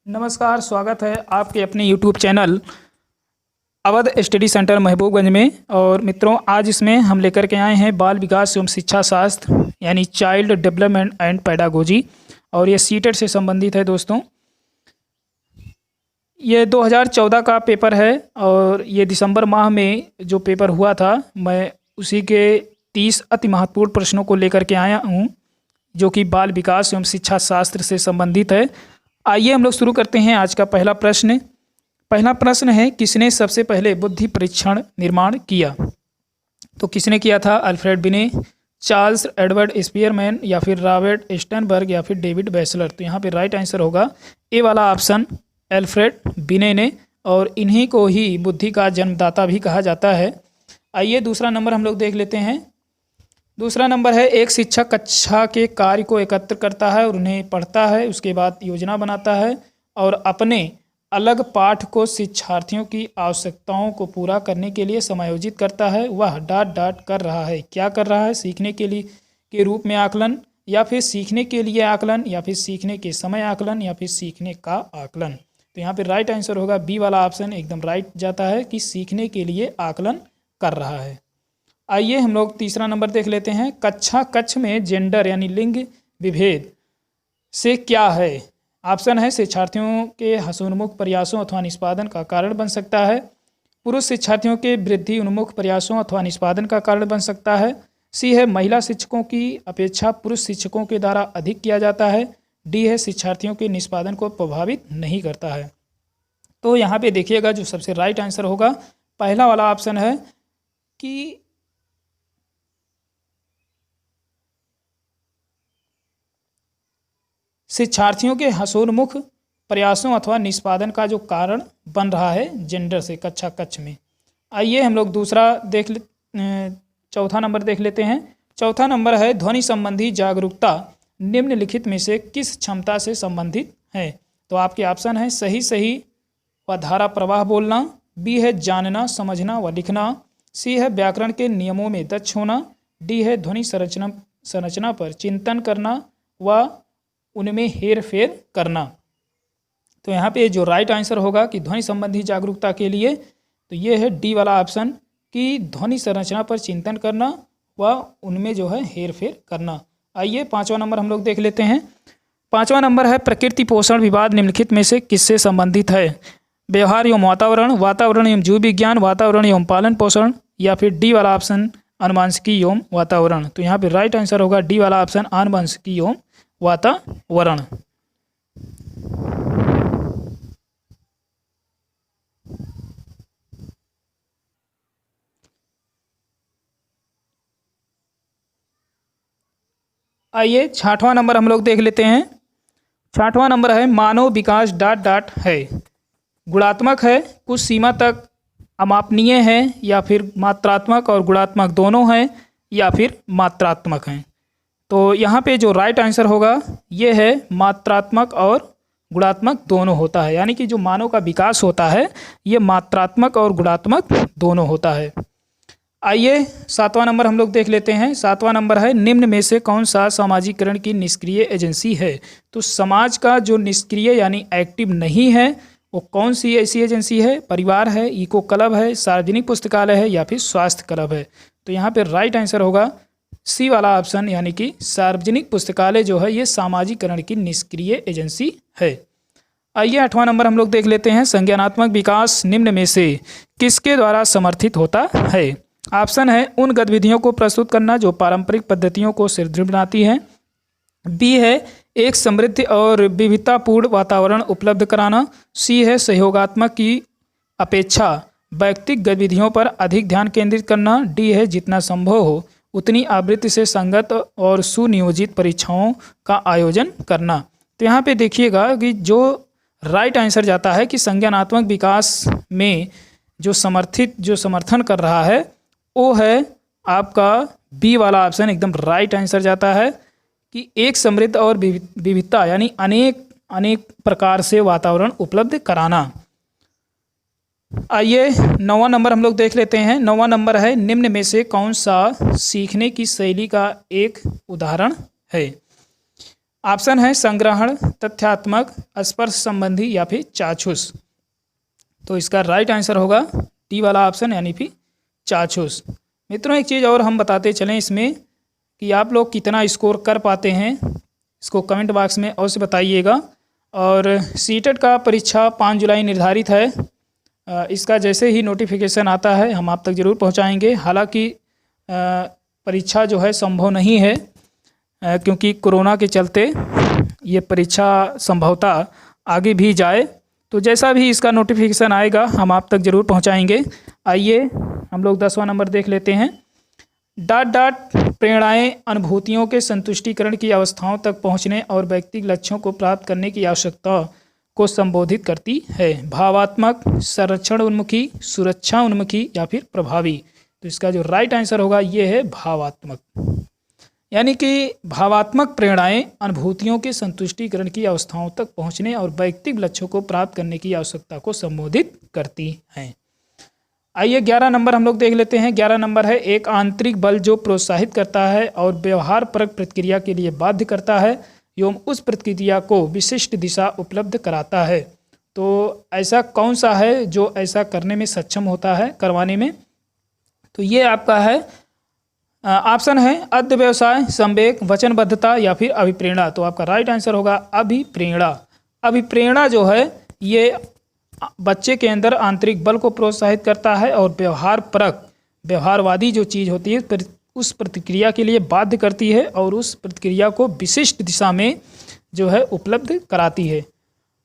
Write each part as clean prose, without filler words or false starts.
नमस्कार, स्वागत है आपके अपने YouTube channel Awadh study centre Mahbubganj में। और मित्रों, आज इसमें हम लेकर के आए हैं बाल विकास एवं शिक्षा शास्त्र यानी चाइल्ड डेवलपमेंट एंड पेडागोजी, और ये सीटेट से संबंधित है। दोस्तों, ये 2014 का पेपर है और ये दिसंबर माह में जो पेपर हुआ था, मैं उसी के 30 अति महत्वपूर्ण प्रश्नों को लेकर के आया हूँ जो कि बाल विकास एवं शिक्षा शास्त्र से संबंधित है। आइए हम लोग शुरू करते हैं आज का पहला प्रश्न। पहला प्रश्न है, किसने सबसे पहले बुद्धि परीक्षण निर्माण किया? तो किसने किया था? अल्फ्रेड बिने, चार्ल्स एडवर्ड स्पीयरमैन, या फिर रॉबर्ट स्टर्नबर्ग, या फिर डेविड बैचलर। तो यहाँ पे राइट आंसर होगा ए वाला ऑप्शन, अल्फ्रेड बिने ने, और इन्हीं को ही बुद्धि का जन्मदाता भी कहा जाता है। आइए दूसरा नंबर हम लोग देख लेते हैं। दूसरा नंबर है, एक शिक्षक कक्षा के कार्य को एकत्र करता है और उन्हें पढ़ता है, उसके बाद योजना बनाता है और अपने अलग पाठ को शिक्षार्थियों की आवश्यकताओं को पूरा करने के लिए समायोजित करता है। वह डॉट डॉट कर रहा है। क्या कर रहा है? सीखने के लिए के रूप में आकलन, या फिर सीखने के लिए आकलन, या फिर सीखने के समय आकलन, या फिर सीखने का आकलन। तो यहाँ पे राइट आंसर होगा बी वाला ऑप्शन, एकदम राइट जाता है कि सीखने के लिए आकलन कर रहा है। आइए हम लोग तीसरा नंबर देख लेते हैं। कक्षा कक्ष में जेंडर यानी लिंग विभेद से क्या है? ऑप्शन है, शिक्षार्थियों के हसोन्मुख प्रयासों अथवा निष्पादन का कारण बन सकता है। पुरुष शिक्षार्थियों के वृद्धि उन्मुख प्रयासों अथवा निष्पादन का कारण बन सकता है। सी है, महिला शिक्षकों की अपेक्षा पुरुष शिक्षकों के द्वारा अधिक किया जाता है। डी है, शिक्षार्थियों के निष्पादन को प्रभावित नहीं करता है। तो यहाँ पे देखिएगा, जो सबसे राइट आंसर होगा पहला वाला ऑप्शन है कि शिक्षार्थियों के हसोन्मुख प्रयासों अथवा निष्पादन का जो कारण बन रहा है जेंडर से कक्षा कक्ष में। आइए हम लोग चौथा नंबर देख लेते हैं। चौथा नंबर है, ध्वनि संबंधी जागरूकता निम्नलिखित में से किस क्षमता से संबंधित है? तो आपके ऑप्शन है, सही व धारा प्रवाह बोलना। बी है, जानना समझना व लिखना। सी है, व्याकरण के नियमों में दक्ष होना। डी है, ध्वनि संरचना पर चिंतन करना व उनमें हेर फेर करना। तो यहाँ पे जो राइट आंसर होगा कि ध्वनि संबंधी जागरूकता के लिए, तो ये है डी वाला ऑप्शन कि ध्वनि संरचना पर चिंतन करना व उनमें जो है हेर फेर करना। आइए पांचवा नंबर हम लोग देख लेते हैं। पांचवा नंबर है, प्रकृति पोषण विवाद निम्नलिखित में से किससे संबंधित है? व्यवहार एवं वातावरण, वातावरण एवं जीव विज्ञान, वातावरण एवं पालन पोषण, या फिर डी वाला ऑप्शन आनुवंशिकी एवं वातावरण। तो यहाँ पे राइट आंसर होगा डी वाला ऑप्शन आनुवंशिकी एवं वातावरण। आइए छठवां नंबर हम लोग देख लेते हैं। छठवां नंबर है, मानव विकास डॉट डॉट है। गुणात्मक है, कुछ सीमा तक अमापनीय है, या फिर मात्रात्मक और गुणात्मक दोनों हैं, या फिर मात्रात्मक हैं। तो यहाँ पे जो राइट आंसर होगा ये है मात्रात्मक और गुणात्मक दोनों होता है, यानी कि जो मानव का विकास होता है ये मात्रात्मक और गुणात्मक दोनों होता है। आइए सातवां नंबर हम लोग देख लेते हैं। सातवां नंबर है, निम्न में से कौन सा सामाजिकरण की निष्क्रिय एजेंसी है? तो समाज का जो निष्क्रिय यानी एक्टिव नहीं है वो कौन सी ऐसी एजेंसी है? परिवार है, इको क्लब है, सार्वजनिक पुस्तकालय है, या फिर स्वास्थ्य क्लब है। तो यहाँ पे राइट आंसर होगा सी वाला ऑप्शन, यानी कि सार्वजनिक पुस्तकालय जो है ये सामाजिकरण की निष्क्रिय एजेंसी है। आइए आठवां नंबर हम लोग देख लेते हैं। संज्ञानात्मक विकास निम्न में से किसके द्वारा समर्थित होता है? ऑप्शन है, उन गतिविधियों को प्रस्तुत करना जो पारंपरिक पद्धतियों को सुदृढ़ बनाती हैं। बी है, एक समृद्ध और विविधतापूर्ण वातावरण उपलब्ध कराना। सी है, सहयोगात्मक की अपेक्षा व्यक्तिगत गतिविधियों पर अधिक ध्यान केंद्रित करना। डी है, जितना संभव हो उतनी आवृत्ति से संगत और सुनियोजित परीक्षाओं का आयोजन करना। तो यहाँ पे देखिएगा कि जो राइट आंसर जाता है कि संज्ञानात्मक विकास में जो समर्थन कर रहा है वो है आपका बी वाला ऑप्शन, एकदम राइट आंसर जाता है कि एक समृद्ध और विविधता यानी अनेक प्रकार से वातावरण उपलब्ध कराना। आइए नौवां नंबर हम लोग देख लेते हैं। नौवां नंबर है, निम्न में से कौन सा सीखने की शैली का एक उदाहरण है? ऑप्शन है संग्रहण, तथ्यात्मक, स्पर्श संबंधी या फिर चाक्षुष। तो इसका राइट आंसर होगा डी वाला ऑप्शन यानी फिर चाक्षुष। मित्रों एक चीज़ और हम बताते चलें इसमें कि आप लोग कितना स्कोर कर पाते हैं, इसको कमेंट बॉक्स में अवश्य बताइएगा। और सीटेट का परीक्षा 5 जुलाई निर्धारित है। इसका जैसे ही नोटिफिकेशन आता है हम आप तक ज़रूर पहुंचाएंगे। हालांकि परीक्षा जो है संभव नहीं है क्योंकि कोरोना के चलते ये परीक्षा संभवतः आगे भी जाए। तो जैसा भी इसका नोटिफिकेशन आएगा हम आप तक ज़रूर पहुंचाएंगे। आइए हम लोग 10वां नंबर देख लेते हैं। डॉट डॉट प्रेरणाएं अनुभूतियों के संतुष्टिकरण की अवस्थाओं तक पहुंचने और व्यक्तिगत लक्ष्यों को प्राप्त करने की आवश्यकता को संबोधित करती है। भावात्मक, संरक्षण उन्मुखी, सुरक्षा उन्मुखी या फिर प्रभावी। तो इसका जो राइट आंसर होगा ये है भावात्मक। यानी कि भावात्मक प्रेरणाएं अनुभूतियों के संतुष्टिकरण की अवस्थाओं तक पहुंचने और व्यक्तिगत लक्ष्यों को प्राप्त करने की आवश्यकता को संबोधित करती हैं। आइए 11 नंबर हम लोग देख लेते हैं। 11 नंबर है एक आंतरिक बल जो प्रोत्साहित करता है और व्यवहार परक प्रतिक्रिया के लिए बाध्य करता है एवं उस प्रतिक्रिया को विशिष्ट दिशा उपलब्ध कराता है। तो ऐसा कौन सा है जो ऐसा करने में सक्षम होता है, करवाने में? तो ये आपका है ऑप्शन है अध्यवसाय, संवेग, वचनबद्धता या फिर अभिप्रेरणा। तो आपका राइट आंसर होगा अभिप्रेरणा। अभिप्रेरणा जो है ये बच्चे के अंदर आंतरिक बल को प्रोत्साहित करता है और व्यवहार परक, व्यवहारवादी जो चीज़ होती है उस प्रतिक्रिया के लिए बाध्य करती है और उस प्रतिक्रिया को विशिष्ट दिशा में जो है उपलब्ध कराती है।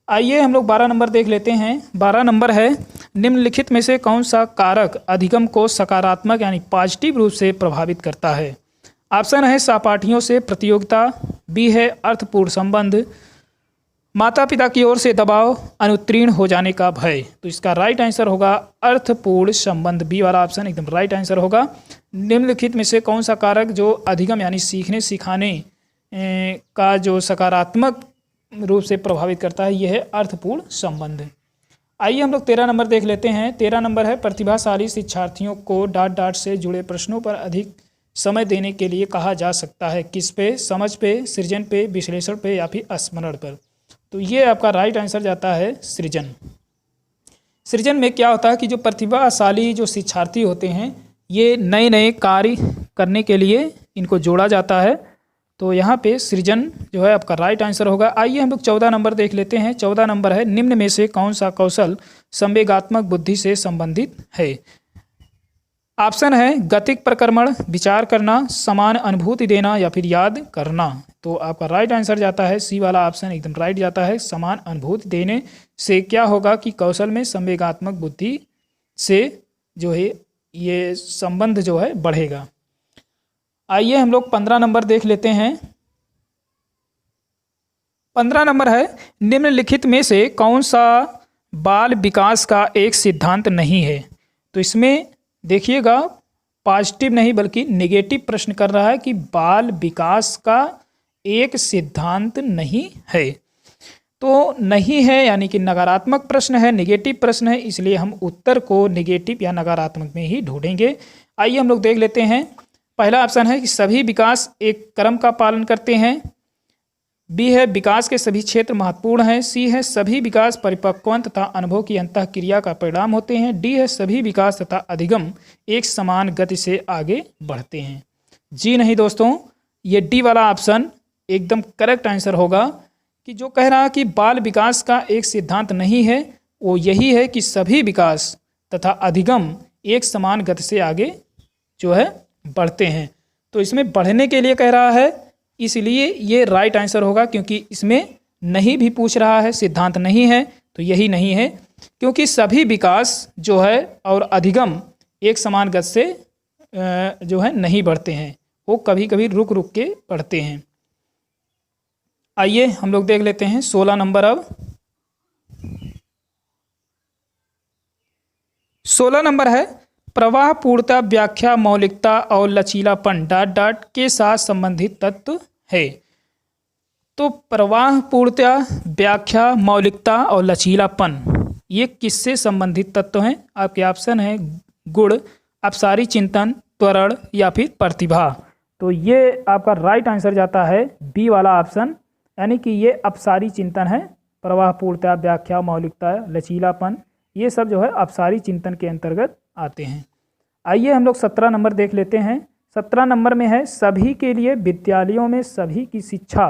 आइए हम लोग 12 नंबर देख लेते हैं। 12 नंबर है निम्नलिखित में से कौन सा कारक अधिगम को सकारात्मक यानी पॉजिटिव रूप से प्रभावित करता है? ऑप्शन है सहपाठियों से प्रतियोगिता, बी है अर्थपूर्ण संबंध, माता पिता की ओर से दबाव, अनुत्तीर्ण हो जाने का भय। तो इसका राइट आंसर होगा अर्थपूर्ण संबंध, बी वाला ऑप्शन एकदम राइट आंसर होगा। निम्नलिखित में से कौन सा कारक जो अधिगम यानी सीखने सिखाने का जो सकारात्मक रूप से प्रभावित करता है, यह है अर्थपूर्ण संबंध। आइए हम लोग 13 नंबर देख लेते हैं। 13 नंबर है प्रतिभाशाली शिक्षार्थियों को डॉट डॉट से जुड़े प्रश्नों पर अधिक समय देने के लिए कहा जा सकता है। किस पे? समझ पे, सृजन पे, विश्लेषण पे या फिर स्मरण पर। तो ये आपका राइट आंसर जाता है सृजन। सृजन में क्या होता है कि जो प्रतिभाशाली जो शिक्षार्थी होते हैं ये नए नए कार्य करने के लिए इनको जोड़ा जाता है। तो यहाँ पे सृजन जो है आपका राइट आंसर होगा। आइए हम लोग 14 नंबर देख लेते हैं। 14 नंबर है निम्न में से कौन सा कौशल संवेगात्मक बुद्धि से संबंधित है? ऑप्शन है गतिक प्रक्रमण, विचार करना, समान अनुभूति देना या फिर याद करना। तो आपका राइट आंसर जाता है सी वाला ऑप्शन एकदम राइट जाता है। समान अनुभूति देने से क्या होगा कि कौशल में संवेगात्मक बुद्धि से जो है ये संबंध जो है बढ़ेगा। आइए हम लोग 15 नंबर देख लेते हैं। 15 नंबर है निम्नलिखित में से कौन सा बाल विकास का एक सिद्धांत नहीं है? तो इसमें देखिएगा पॉजिटिव नहीं बल्कि नेगेटिव प्रश्न कर रहा है कि बाल विकास का एक सिद्धांत नहीं है। तो नहीं है यानी कि नकारात्मक प्रश्न है, नेगेटिव प्रश्न है, इसलिए हम उत्तर को नेगेटिव या नकारात्मक में ही ढूंढेंगे। आइए हम लोग देख लेते हैं। पहला ऑप्शन है कि सभी विकास एक क्रम का पालन करते हैं, बी है विकास के सभी क्षेत्र महत्वपूर्ण हैं, सी है सभी विकास परिपक्वन तथा अनुभव की अंतःक्रिया का परिणाम होते हैं, डी है सभी विकास तथा अधिगम एक समान गति से आगे बढ़ते हैं। जी नहीं दोस्तों, ये डी वाला ऑप्शन एकदम करेक्ट आंसर होगा कि जो कह रहा है कि बाल विकास का एक सिद्धांत नहीं है वो यही है कि सभी विकास तथा अधिगम एक समान गति से आगे जो है बढ़ते हैं। तो इसमें बढ़ने के लिए कह रहा है, इसलिए ये राइट आंसर होगा क्योंकि इसमें नहीं भी पूछ रहा है, सिद्धांत नहीं है तो यही नहीं है, क्योंकि सभी विकास जो है और अधिगम एक समान गति से जो है नहीं बढ़ते हैं, वो कभी कभी रुक रुक के बढ़ते हैं। आइए हम लोग देख लेते हैं 16 नंबर। अब 16 नंबर है प्रवाह पूर्णता, व्याख्या, मौलिकता और लचीलापन डॉट डॉट के साथ संबंधित तत्व है। तो प्रवाह पूर्णता, व्याख्या, मौलिकता और लचीलापन ये किससे संबंधित तत्व हैं? आपके ऑप्शन है गुण, अपसारी चिंतन, त्वरण या फिर प्रतिभा। तो ये आपका राइट आंसर जाता है बी वाला ऑप्शन यानी कि ये अपसारी चिंतन है। प्रवाह, पूर्णता, व्याख्या, मौलिकता, लचीलापन, ये सब जो है अपसारी चिंतन के अंतर्गत आते हैं। आइए हम लोग 17 नंबर देख लेते हैं। 17 नंबर में है सभी के लिए विद्यालयों में सभी की शिक्षा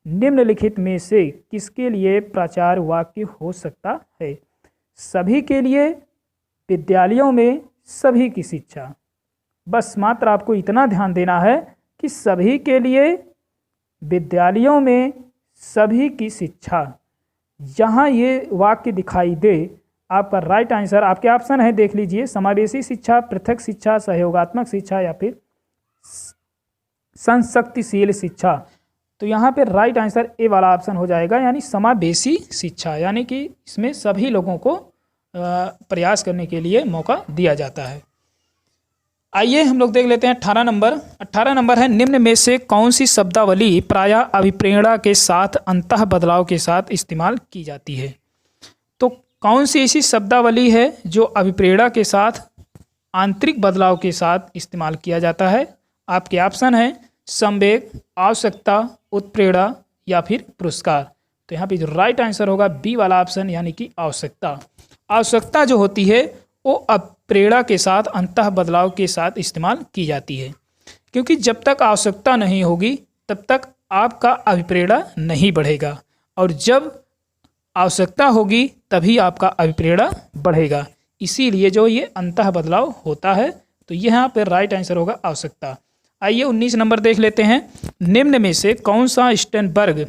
निम्नलिखित में से किसके लिए प्रचार वाक्य हो सकता है। सभी के लिए विद्यालयों में सभी की शिक्षा, बस मात्र आपको इतना ध्यान देना है कि सभी के लिए विद्यालयों में सभी की शिक्षा, जहाँ ये वाक्य दिखाई दे आपका राइट आंसर, आपके ऑप्शन है देख लीजिए, समावेशी शिक्षा, पृथक शिक्षा, सहयोगात्मक शिक्षा या फिर संशक्तिशील शिक्षा। तो यहाँ पे राइट आंसर ए वाला ऑप्शन हो जाएगा, यानी समावेशी शिक्षा, यानी कि इसमें सभी लोगों को प्रयास करने के लिए मौका दिया जाता है। आइए हम लोग देख लेते हैं 18 नंबर। 18 नंबर है निम्न में से कौन सी शब्दावली प्रायः अभिप्रेरणा के साथ अंतः बदलाव के साथ इस्तेमाल की जाती है। तो कौन सी ऐसी शब्दावली है जो अभिप्रेरणा के साथ आंतरिक बदलाव के साथ इस्तेमाल किया जाता है। आपके ऑप्शन है संवेग, आवश्यकता, उत्प्रेरणा या फिर पुरस्कार। तो यहाँ पे जो राइट आंसर होगा बी वाला ऑप्शन, यानी कि आवश्यकता। आवश्यकता जो होती है वो प्रेरणा के साथ अंतः बदलाव के साथ इस्तेमाल की जाती है, क्योंकि जब तक आवश्यकता नहीं होगी तब तक आपका अभिप्रेरणा नहीं बढ़ेगा, और जब आवश्यकता होगी तभी आपका अभिप्रेरणा बढ़ेगा। इसीलिए जो ये अंतः बदलाव होता है, तो यहाँ पर राइट आंसर होगा आवश्यकता। आइए 19 नंबर देख लेते हैं। निम्न में से कौन सा स्टेनबर्ग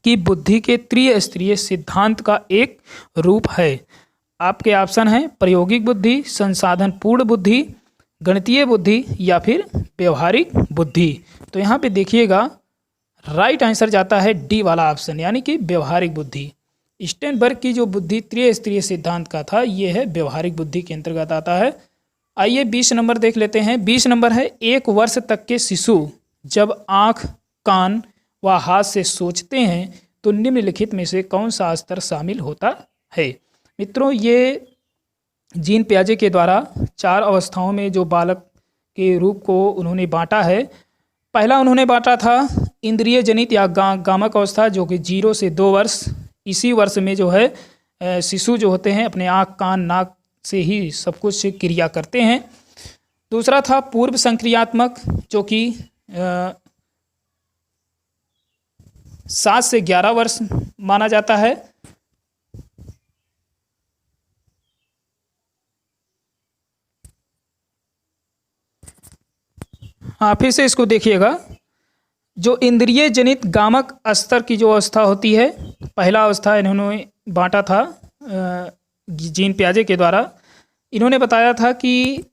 की बुद्धि के त्रिस्तरीय सिद्धांत का एक रूप है। आपके ऑप्शन हैं प्रायोगिक बुद्धि, संसाधन पूर्ण बुद्धि, गणितीय बुद्धि या फिर व्यवहारिक बुद्धि। तो यहाँ पे देखिएगा राइट आंसर जाता है डी वाला ऑप्शन, यानी कि व्यवहारिक बुद्धि। स्टेनबर्ग की जो बुद्धि त्रिस्तरीय सिद्धांत का था, ये है व्यवहारिक बुद्धि के अंतर्गत आता है। आइए 20 नंबर देख लेते हैं। 20 नंबर है 1 वर्ष तक के शिशु जब आँख, कान व हाथ से सोचते हैं तो निम्नलिखित में से कौन सा स्तर शामिल होता है। मित्रों, ये जीन पियाजे के द्वारा 4 अवस्थाओं में जो बालक के रूप को उन्होंने बांटा है। पहला उन्होंने बांटा था इंद्रिय जनित या गामक अवस्था, जो कि 0 से 2 वर्ष। इसी वर्ष में जो है शिशु जो होते हैं अपने आँख, कान, नाक से ही सब कुछ क्रिया करते हैं। दूसरा था पूर्व संक्रियात्मक, जो कि 7 से 11 वर्ष माना जाता है। हाँ, फिर से इसको देखिएगा। जो इंद्रिय जनित गामक स्तर की जो अवस्था होती है, पहला अवस्था इन्होंने बांटा था जीन पियाजे के द्वारा। इन्होंने बताया था कि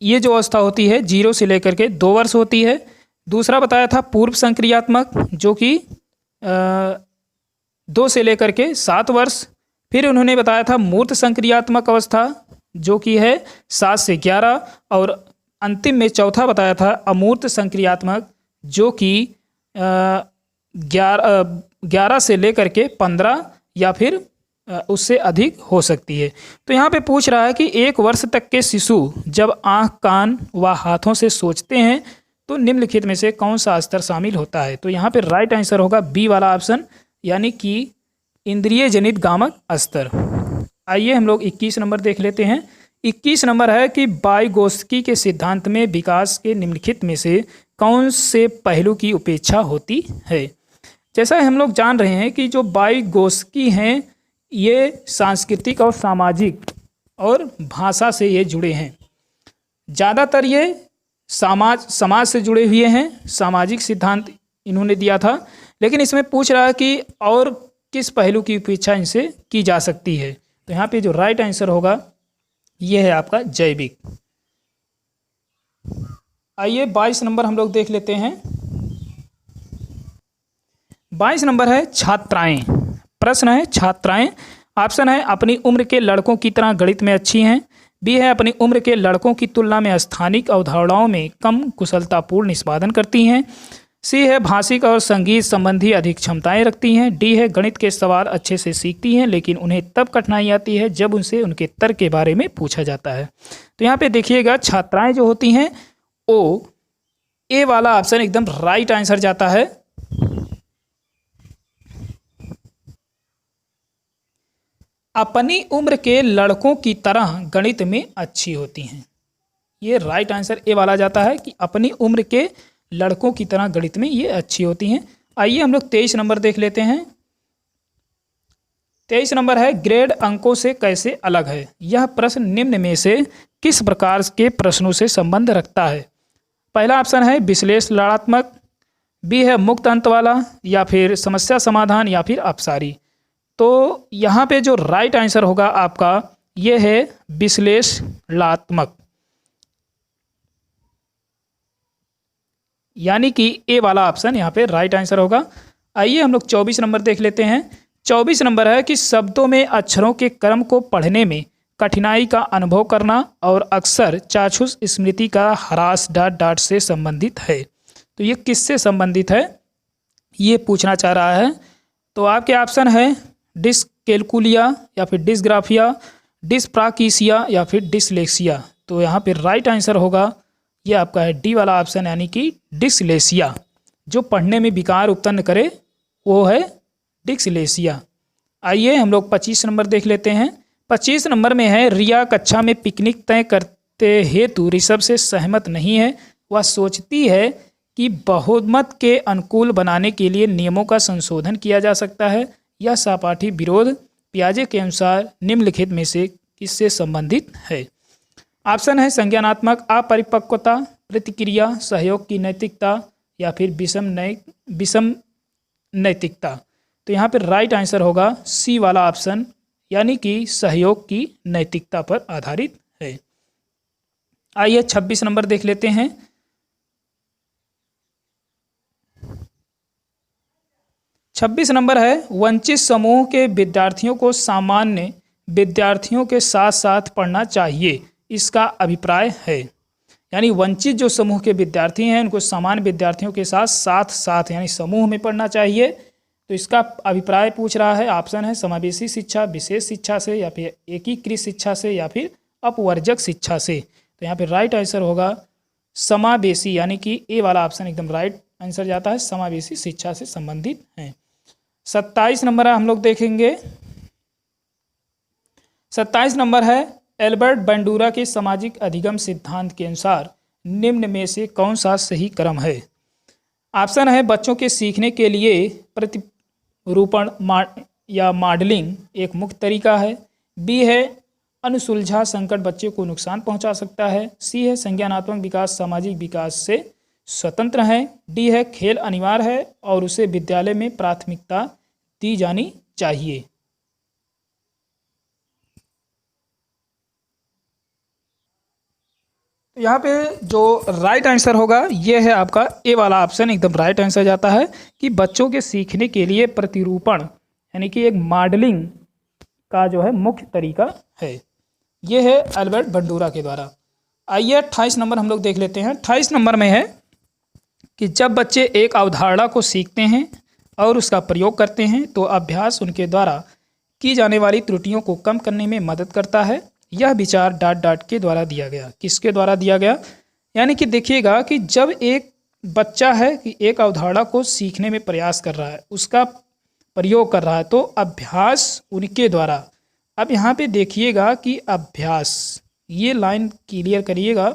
ये जो अवस्था होती है 0 से लेकर के 2 वर्ष होती है। दूसरा बताया था पूर्व संक्रियात्मक, जो कि 2 से लेकर के 7 वर्ष। फिर उन्होंने बताया था मूर्त संक्रियात्मक अवस्था, जो कि है 7 से 11, और अंतिम में चौथा बताया था अमूर्त संक्रियात्मक, जो कि 11 से लेकर के 15 या फिर उससे अधिक हो सकती है। तो यहाँ पे पूछ रहा है कि 1 वर्ष तक के शिशु जब आँख, कान व हाथों से सोचते हैं तो निम्नलिखित में से कौन सा स्तर शामिल होता है। तो यहाँ पे राइट आंसर होगा बी वाला ऑप्शन, यानी कि इंद्रिय जनित गामक स्तर। आइए हम लोग 21 नंबर देख लेते हैं। 21 नंबर है कि वाइगोत्स्की के सिद्धांत में विकास के निम्नलिखित में से कौन से पहलू की उपेक्षा होती है। जैसा हम लोग जान रहे हैं कि जो वाइगोत्स्की हैं ये सांस्कृतिक और सामाजिक और भाषा से ये जुड़े हैं। ज़्यादातर ये समाज से जुड़े हुए हैं, सामाजिक सिद्धांत इन्होंने दिया था। लेकिन इसमें पूछ रहा है कि और किस पहलू की उपेक्षा इनसे की जा सकती है। तो यहाँ पे जो राइट आंसर होगा ये है आपका जैविक। आइए 22 नंबर हम लोग देख लेते हैं। 22 नंबर है छात्राएं। प्रश्न है छात्राएं। ऑप्शन है अपनी उम्र के लड़कों की तरह गणित में अच्छी हैं। बी है अपनी उम्र के लड़कों की तुलना में स्थानिक अवधारणाओं में कम कुशलतापूर्ण निष्पादन करती हैं। सी है भाषिक और संगीत संबंधी अधिक क्षमताएं रखती हैं। डी है गणित के सवाल अच्छे से सीखती हैं, लेकिन उन्हें तब कठिनाई आती है जब उनसे उनके तर्क के बारे में पूछा जाता है। तो यहाँ पे देखिएगा छात्राएं जो होती हैं वो ए वाला ऑप्शन एकदम राइट आंसर जाता है। अपनी उम्र के लड़कों की तरह गणित में अच्छी होती हैं। ये राइट आंसर ए वाला जाता है कि अपनी उम्र के लड़कों की तरह गणित में ये अच्छी होती हैं। आइए हम लोग 23 नंबर देख लेते हैं। 23 नंबर है ग्रेड अंकों से कैसे अलग है। यह प्रश्न निम्न में से किस प्रकार के प्रश्नों से संबंध रखता है। पहला ऑप्शन है विश्लेषणात्मक, बी है मुक्त अंत वाला, या फिर समस्या समाधान, या फिर अपसारी। तो यहाँ पे जो राइट आंसर होगा आपका ये है विश्लेषणात्मक, यानी कि ए वाला ऑप्शन यहाँ पे राइट आंसर होगा। आइए हम लोग 24 नंबर देख लेते हैं। 24 नंबर है कि शब्दों में अक्षरों के क्रम को पढ़ने में कठिनाई का अनुभव करना और अक्सर चाक्षुष स्मृति का ह्रास डॉट डॉट से संबंधित है। तो ये किससे संबंधित है ये पूछना चाह रहा है। तो आपके ऑप्शन है डिसकैल्कुलिया, या फिर डिसग्राफिया, डिसप्राक्सिया, या फिर डिसलेक्सिया। तो यहाँ पे राइट आंसर होगा ये आपका है डी वाला ऑप्शन, यानी कि डिसलेक्सिया। जो पढ़ने में विकार उत्पन्न करे वो है डिसलेक्सिया। आइए हम लोग 25 नंबर देख लेते हैं। 25 नंबर में है रिया कक्षा में पिकनिक तय करते हेतु ऋषभ से सहमत नहीं है। वह सोचती है कि बहुमत के अनुकूल बनाने के लिए नियमों का संशोधन किया जा सकता है। यह सहपाठी विरोध पियाजे के अनुसार निम्नलिखित में से किससे संबंधित है। ऑप्शन है संज्ञानात्मक अपरिपक्वता, प्रतिक्रिया, सहयोग की नैतिकता, या फिर विषम नैतिकता। तो यहाँ पर राइट आंसर होगा सी वाला ऑप्शन, यानी कि सहयोग की नैतिकता पर आधारित है। आइए 26 नंबर देख लेते हैं। 26 नंबर है वंचित समूह के विद्यार्थियों को सामान्य विद्यार्थियों के साथ साथ पढ़ना चाहिए, इसका अभिप्राय है। यानी वंचित जो समूह के विद्यार्थी हैं उनको सामान्य विद्यार्थियों के साथ साथ साथ यानी समूह में पढ़ना चाहिए। तो इसका अभिप्राय पूछ रहा है। ऑप्शन है समावेशी शिक्षा, विशेष शिक्षा से, या फिर एकीकृत शिक्षा से, या फिर अपवर्जक शिक्षा से। तो यहाँ पे राइट आंसर होगा समावेशी, यानी कि ए वाला ऑप्शन एकदम राइट आंसर जाता है, समावेशी शिक्षा से संबंधित है। 27 नंबर हम लोग देखेंगे। 27 नंबर है एल्बर्ट बंडूरा के सामाजिक अधिगम सिद्धांत के अनुसार निम्न में से कौन सा सही क्रम है। ऑप्शन है बच्चों के सीखने के लिए प्रतिरूपण या मॉडलिंग एक मुख्य तरीका है, बी है अनुसुलझा संकट बच्चे को नुकसान पहुंचा सकता है, सी है संज्ञानात्मक विकास सामाजिक विकास से स्वतंत्र है, डी है खेल अनिवार्य है और उसे विद्यालय में प्राथमिकता दी जानी चाहिए। तो यहाँ पे जो राइट आंसर होगा ये है आपका ए वाला ऑप्शन, एकदम राइट आंसर जाता है कि बच्चों के सीखने के लिए प्रतिरूपण यानी कि एक मॉडलिंग का जो है मुख्य तरीका है। ये है एल्बर्ट बंडूरा के द्वारा। आइए 28 नंबर हम लोग देख लेते हैं। 28 नंबर में है कि जब बच्चे एक अवधारणा को सीखते हैं और उसका प्रयोग करते हैं तो अभ्यास उनके द्वारा की जाने वाली त्रुटियों को कम करने में मदद करता है। यह विचार डॉट डॉट के द्वारा दिया गया। किसके द्वारा दिया गया? यानी कि देखिएगा कि जब एक बच्चा है कि एक अवधारणा को सीखने में प्रयास कर रहा है, उसका प्रयोग कर रहा है, तो अभ्यास उनके द्वारा। अब यहाँ पे देखिएगा कि अभ्यास, ये लाइन क्लियर करिएगा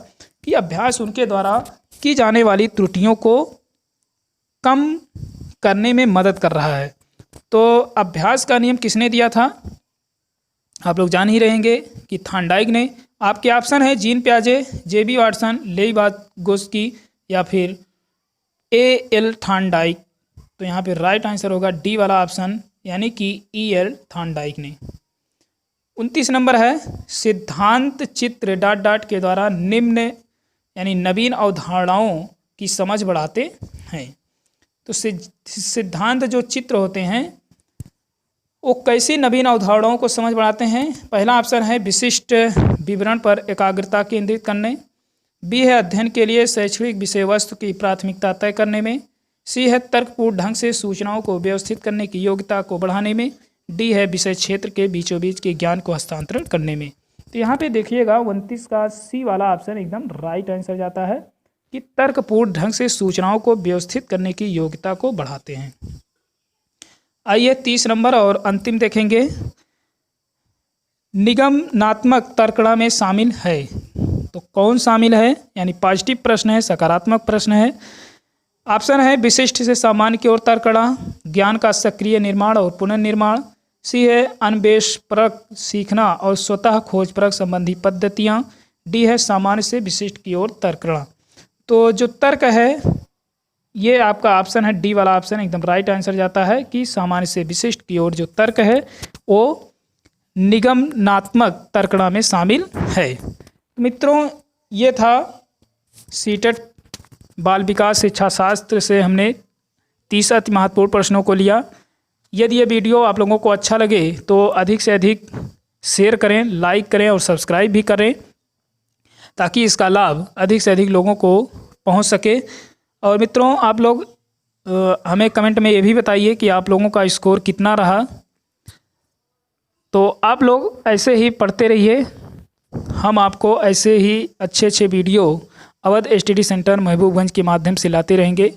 कि अभ्यास उनके द्वारा की जाने वाली त्रुटियों को कम करने में मदद कर रहा है। तो अभ्यास का नियम किसने दिया था? आप लोग जान ही रहेंगे कि थॉर्नडाइक ने। आपके ऑप्शन है जीन पियाजे, जेबी वाटसन, लेविगोत्स्की या फिर ए.एल. थॉर्नडाइक। तो यहाँ पे राइट आंसर होगा डी वाला ऑप्शन, यानी कि ई.एल. थॉर्नडाइक ने। 29 नंबर है सिद्धांत चित्र डॉट डॉट के द्वारा निम्न यानी नवीन अवधारणाओं की समझ बढ़ाते हैं। तो सिद्धांत जो चित्र होते हैं वो कैसी नवीन अवधारणाओं को समझ बढ़ाते हैं? पहला ऑप्शन है विशिष्ट विवरण पर एकाग्रता केंद्रित करने, बी है अध्ययन के लिए शैक्षणिक विषय वस्तु की प्राथमिकता तय करने में, सी है तर्कपूर्ण ढंग से सूचनाओं को व्यवस्थित करने की योग्यता को बढ़ाने में, डी है विषय क्षेत्र के बीचों बीच के ज्ञान को हस्तांतरण करने में। तो यहाँ पे देखिएगा 29 का सी वाला ऑप्शन एकदम राइट आंसर जाता है कि तर्कपूर्ण ढंग से सूचनाओं को व्यवस्थित करने की योग्यता को बढ़ाते हैं। आइए 30 नंबर और अंतिम देखेंगे। निगमनात्मक तर्कणा में शामिल है। तो कौन शामिल है, यानी पॉजिटिव प्रश्न है, सकारात्मक प्रश्न है। ऑप्शन है विशिष्ट से सामान्य की ओर तर्कणा, ज्ञान का सक्रिय निर्माण और पुनर्निर्माण। सी है अन्वेषपरक सीखना और स्वतः खोजपरक संबंधी पद्धतियाँ। डी है सामान्य से विशिष्ट की ओर तर्कणा। तो जो तर्क है ये आपका ऑप्शन है डी वाला ऑप्शन एकदम राइट आंसर जाता है कि सामान्य से विशिष्ट की ओर जो तर्क है वो निगमनात्मक तर्कणा में शामिल है। मित्रों, ये था सीटेट बाल विकास शिक्षा शास्त्र से हमने 30 अति महत्वपूर्ण प्रश्नों को लिया। यदि ये वीडियो आप लोगों को अच्छा लगे तो अधिक से अधिक शेयर करें, लाइक करें और सब्सक्राइब भी करें ताकि इसका लाभ अधिक से अधिक लोगों को पहुंच सके। और मित्रों, आप लोग हमें कमेंट में ये भी बताइए कि आप लोगों का स्कोर कितना रहा। तो आप लोग ऐसे ही पढ़ते रहिए, हम आपको ऐसे ही अच्छे अच्छे video Awadh study centre Mahbubganj के माध्यम से लाते रहेंगे।